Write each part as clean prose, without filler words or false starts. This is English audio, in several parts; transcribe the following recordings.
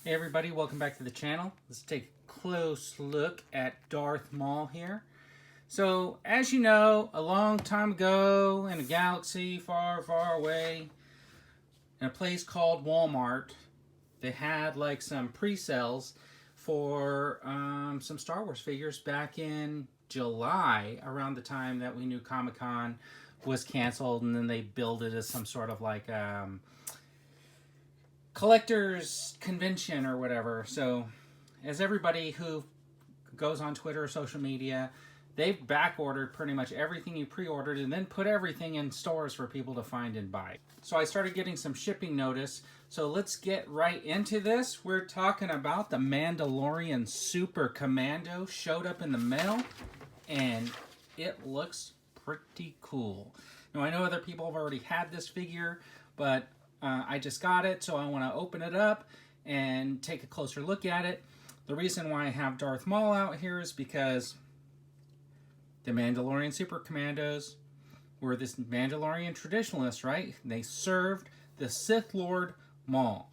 Hey everybody, welcome back to the channel. Let's take a close look at Darth Maul here. So, as you know, a long time ago in a galaxy far, far away, in a place called Walmart, they had like some pre-sales for some Star Wars figures back in July, around the time that we knew Comic-Con was canceled, and then they billed it as some sort of like collector's convention or whatever. So, as everybody who goes on Twitter or social media, they've back ordered pretty much everything you pre-ordered and then put everything in stores for people to find and buy. So I started getting some shipping notice. So let's get right into this. We're talking about the Mandalorian Super Commando. Showed up in the mail and it looks pretty cool. Now I know other people have already had this figure, but I just got it, so I want to open it up and take a closer look at it. The reason why I have Darth Maul out here is because the Mandalorian Super Commandos were this Mandalorian traditionalists, right? They served the Sith Lord Maul.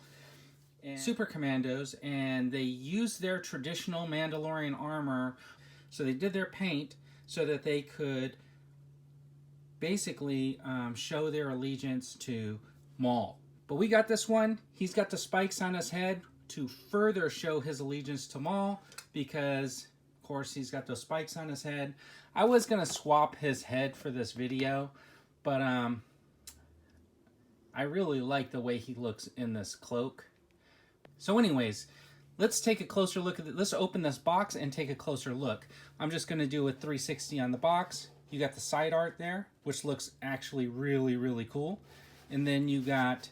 And Super Commandos, and they used their traditional Mandalorian armor, so they did their paint so that they could basically show their allegiance to Maul. But we got this one. He's got the spikes on his head to further show his allegiance to Maul because, of course, he's got those spikes on his head. I was going to swap his head for this video, but I really like the way he looks in this cloak. So anyways, let's take a closer look at it. Let's open this box and take a closer look. I'm just going to do a 360 on the box. You got the side art there, which looks actually really, really cool. And then you got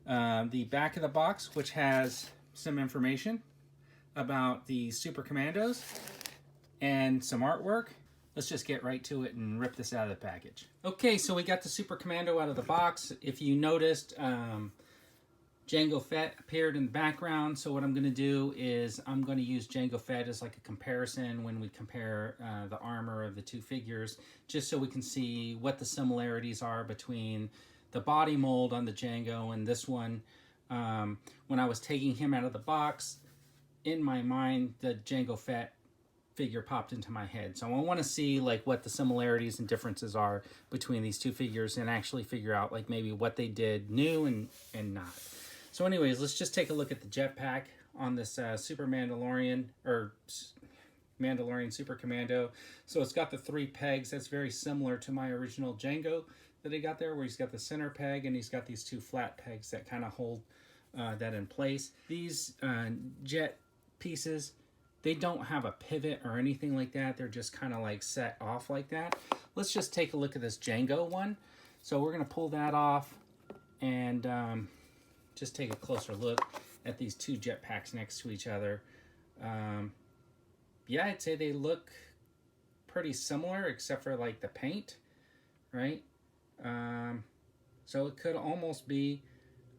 the back of the box, which has some information about the Super Commandos and some artwork. Let's just get right to it and rip this out of the package. Okay, so we got the Super Commando out of the box. If you noticed, Jango Fett appeared in the background. So what I'm going to do is I'm going to use Jango Fett as like a comparison when we compare the armor of the two figures, just so we can see what the similarities are between the body mold on the Jango and this one. When I was taking him out of the box, in my mind, the Jango Fett figure popped into my head. So I want to see like what the similarities and differences are between these two figures and actually figure out like maybe what they did new and not. So anyways, let's just take a look at the jetpack on this Super Mandalorian, or Mandalorian Super Commando. So it's got the 3 pegs. That's very similar to my original Jango that he got there, where he's got the center peg and he's got these 2 flat pegs that kind of hold that in place. These jet pieces, they don't have a pivot or anything like that. They're just kind of like set off like that. Let's just take a look at this Jango one. So we're going to pull that off and just take a closer look at these 2 jetpacks next to each other. Yeah, I'd say they look pretty similar except for like the paint, right? So it could almost be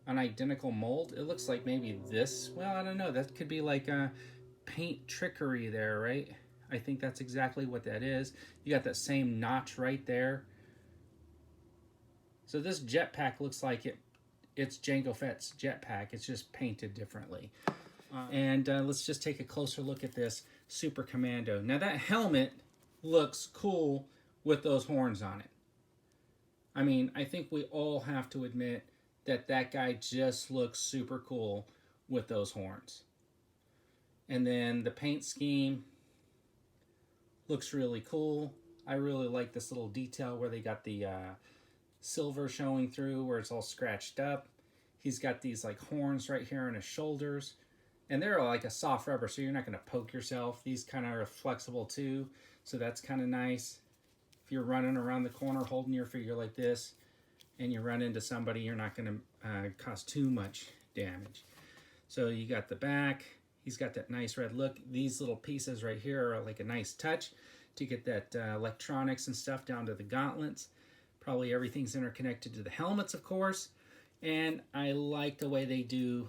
an identical mold. It looks like maybe this, well, I don't know, that could be like a paint trickery there, right? I think that's exactly what that is. You got that same notch right there. So this jetpack looks like it's Jango Fett's jetpack. It's just painted differently. And let's just take a closer look at this Super Commando. Now that helmet looks cool with those horns on it. I mean, I think we all have to admit that that guy just looks super cool with those horns. And then the paint scheme looks really cool. I really like this little detail where they got the silver showing through, where it's all scratched up. He's got these like horns right here on his shoulders. And they're like a soft rubber, so you're not going to poke yourself. These kind of are flexible too, so that's kind of nice. If you're running around the corner holding your figure like this and you run into somebody, you're not going to cause too much damage. So you got the back. He's got that nice red look. These little pieces right here are like a nice touch to get that electronics and stuff down to the gauntlets. Probably everything's interconnected to the helmets, of course. And I like the way they do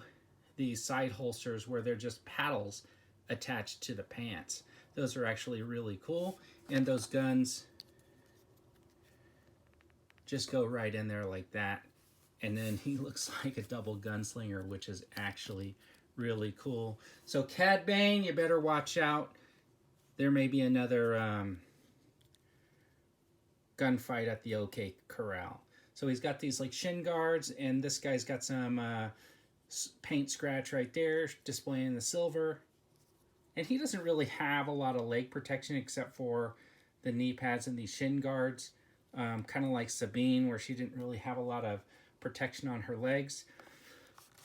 these side holsters where they're just paddles attached to the pants. Those are actually really cool. And those guns just go right in there like that. And then he looks like a double gunslinger, which is actually really cool. So Cad Bane, you better watch out. There may be another gunfight at the OK Corral. So he's got these like shin guards, and this guy's got some paint scratch right there, displaying the silver. And he doesn't really have a lot of leg protection except for the knee pads and these shin guards. Kind of like Sabine, where she didn't really have a lot of protection on her legs.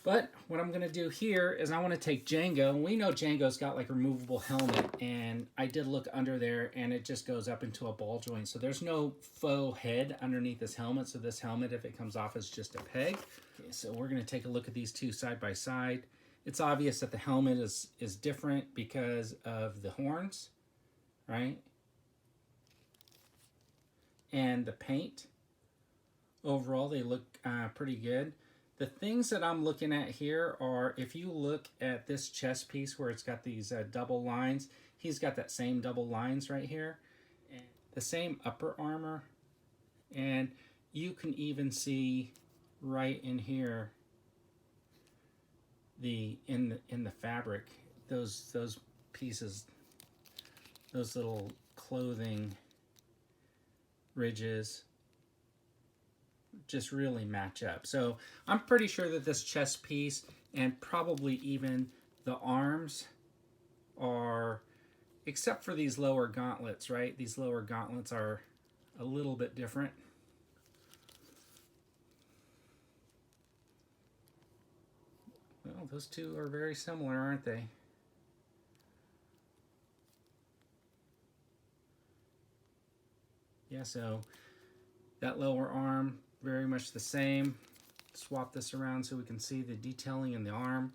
But what I'm going to do here is I want to take Django. And we know Django's got like a removable helmet. And I did look under there, and it just goes up into a ball joint. So there's no faux head underneath this helmet. So this helmet, if it comes off, is just a peg. Okay, so we're going to take a look at these two side by side. It's obvious that the helmet is different because of the horns, right? And the paint. Overall, they look pretty good. The things that I'm looking at here are, if you look at this chest piece where it's got these double lines, he's got that same double lines right here. And the same upper armor. And you can even see right in here in the fabric, those pieces, those little clothing ridges just really match up. So I'm pretty sure that this chest piece and probably even the arms are, except for these lower gauntlets, right? These lower gauntlets are a little bit different. Well, those two are very similar, aren't they? Yeah, so that lower arm, very much the same. Swap this around so we can see the detailing in the arm.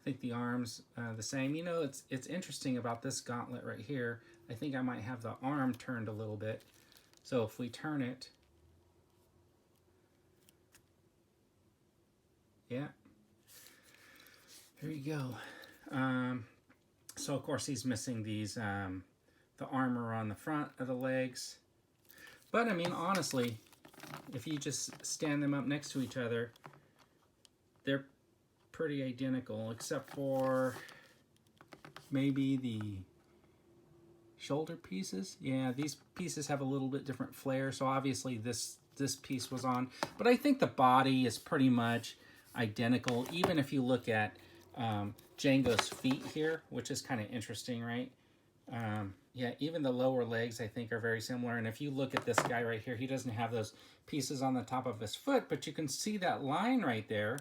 I think the arm's the same. You know, it's interesting about this gauntlet right here. I think I might have the arm turned a little bit. So if we turn it, yeah, there you go. So of course he's missing these the armor on the front of the legs. But I mean, honestly, if you just stand them up next to each other, they're pretty identical, except for maybe the shoulder pieces. Yeah, these pieces have a little bit different flair, so obviously this piece was on. But I think the body is pretty much identical, even if you look at Django's feet here, which is kind of interesting, right? Yeah, even the lower legs I think are very similar. And if you look at this guy right here, he doesn't have those pieces on the top of his foot, but you can see that line right there,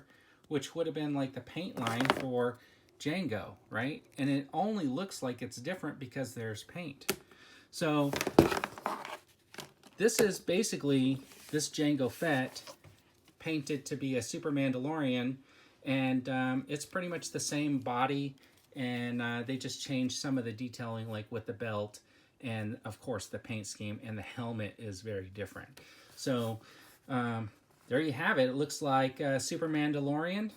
which would have been like the paint line for Django, right? And it only looks like it's different because there's paint. So this is basically this Django Fett painted to be a Super Mandalorian, and it's pretty much the same body, and they just changed some of the detailing, like with the belt and of course the paint scheme, and the helmet is very different. So there you have it. It looks like Super Mandalorian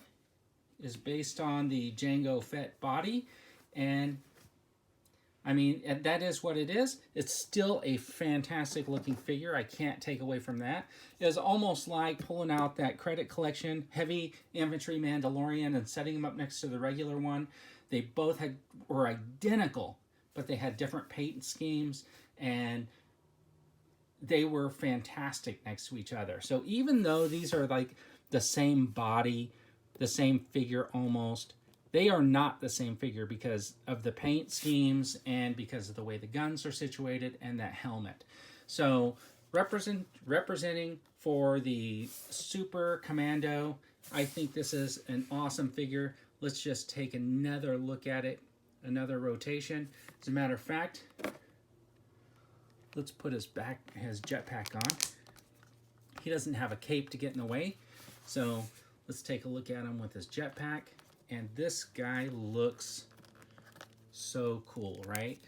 is based on the Django Fett body, and I mean, that is what it is. It's still a fantastic looking figure. I can't take away from that. It's almost like pulling out that credit collection heavy infantry Mandalorian and setting them up next to the regular one. They both were identical, but they had different paint schemes, and they were fantastic next to each other. So even though these are like the same body, the same figure almost, they are not the same figure because of the paint schemes and because of the way the guns are situated and that helmet. So representing for the Super Commando, I think this is an awesome figure. Let's just take another look at it, another rotation. As a matter of fact, let's put his jetpack on. He doesn't have a cape to get in the way, so let's take a look at him with his jetpack. And this guy looks so cool, right?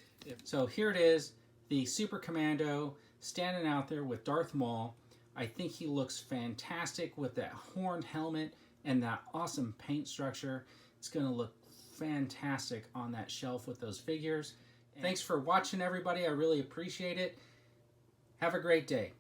So here it is, the Super Commando standing out there with Darth Maul. I think he looks fantastic with that horned helmet and that awesome paint structure. It's going to look fantastic on that shelf with those figures. Thanks for watching, everybody. I really appreciate it. Have a great day.